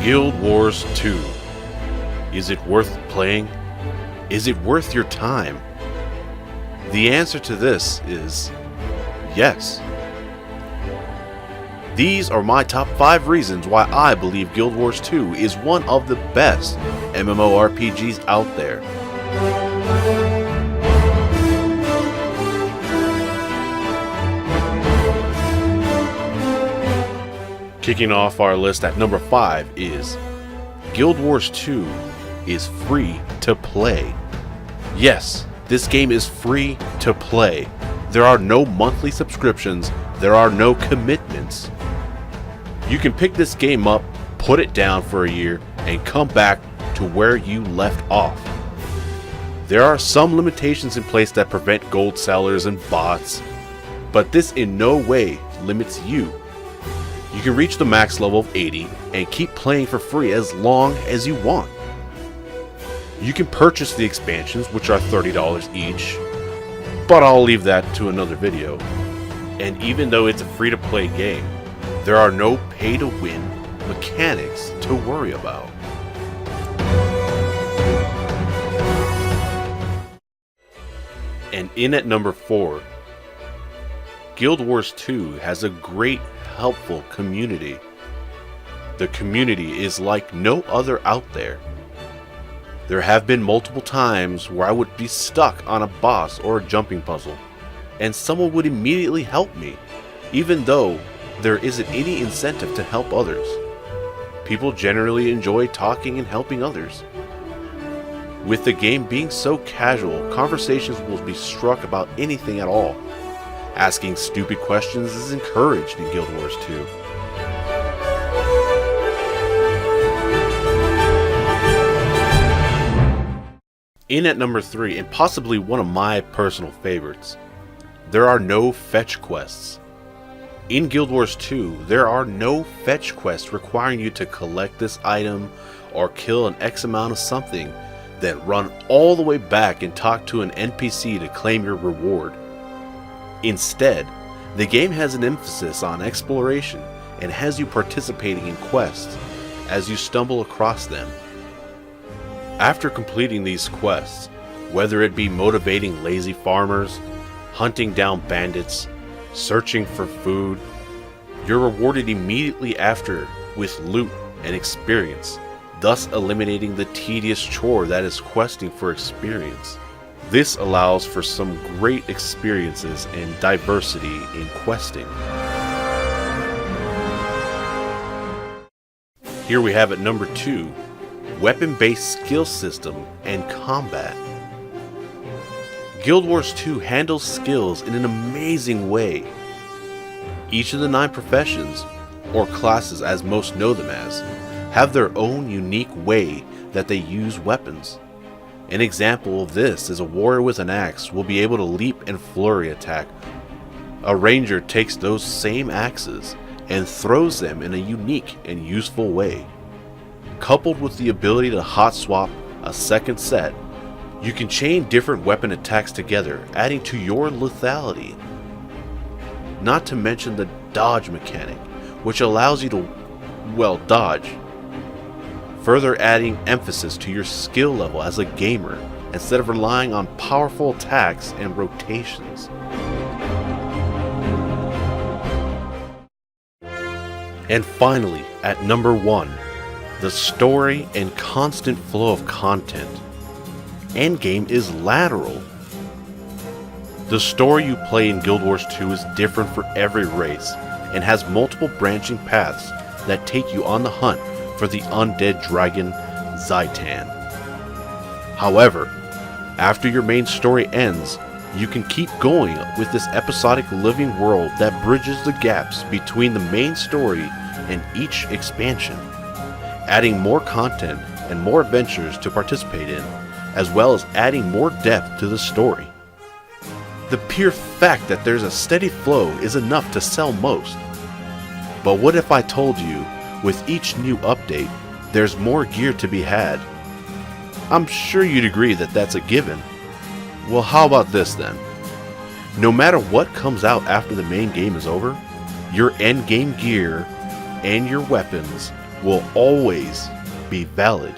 Guild Wars 2. Is it worth playing? Is it worth your time? The answer to this is yes. These are my top 5 reasons why I believe Guild Wars 2 is one of the best MMORPGs out there. Kicking off our list at number 5 is Guild Wars 2 is free to play. Yes, this game is free to play. There are no monthly subscriptions, there are no commitments. You can pick this game up, put it down for a year, and come back to where you left off. There are some limitations in place that prevent gold sellers and bots, but this in no way limits you. You can reach the max level of 80 and keep playing for free as long as you want. You can purchase the expansions, which are $30 each, but I'll leave that to another video. And even though it's a free-to-play game, there are no pay-to-win mechanics to worry about. And in at number 4, Guild Wars 2 has a great, helpful community. The community is like no other out there. There have been multiple times where I would be stuck on a boss or a jumping puzzle, and someone would immediately help me, even though there isn't any incentive to help others. People generally enjoy talking and helping others. With the game being so casual, conversations will be struck about anything at all. Asking stupid questions is encouraged in Guild Wars 2. In at number 3, and possibly one of my personal favorites, there are no fetch quests. In Guild Wars 2, there are no fetch quests requiring you to collect this item or kill an X amount of something, then run all the way back and talk to an NPC to claim your reward. Instead, the game has an emphasis on exploration and has you participating in quests as you stumble across them. After completing these quests, whether it be motivating lazy farmers, hunting down bandits, searching for food, you're rewarded immediately after with loot and experience, thus eliminating the tedious chore that is questing for experience. This allows for some great experiences and diversity in questing. Here we have at number 2, weapon-based skill system and combat. Guild Wars 2 handles skills in an amazing way. Each of the 9 professions, or classes as most know them as, have their own unique way that they use weapons. An example of this is a warrior with an axe will be able to leap and flurry attack. A ranger takes those same axes and throws them in a unique and useful way. Coupled with the ability to hot swap a second set, you can chain different weapon attacks together, adding to your lethality. Not to mention the dodge mechanic, which allows you to, dodge, further adding emphasis to your skill level as a gamer instead of relying on powerful attacks and rotations. And finally, at number 1, the story and constant flow of content. Endgame is lateral. The story you play in Guild Wars 2 is different for every race and has multiple branching paths that take you on the hunt for the undead dragon Zaitan. However, after your main story ends, you can keep going with this episodic living world that bridges the gaps between the main story and each expansion, adding more content and more adventures to participate in, as well as adding more depth to the story. The pure fact that there's a steady flow is enough to sell most. But what if I told you, with each new update, there's more gear to be had? I'm sure you'd agree that that's a given. Well, how about this then? No matter what comes out after the main game is over, your end game gear and your weapons will always be valid,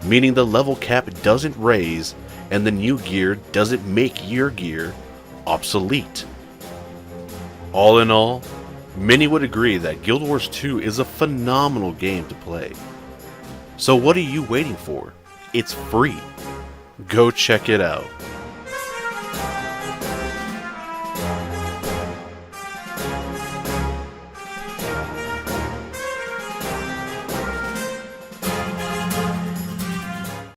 meaning the level cap doesn't raise and the new gear doesn't make your gear obsolete. All in all, many would agree that Guild Wars 2 is a phenomenal game to play. So what are you waiting for? It's free. Go check it out.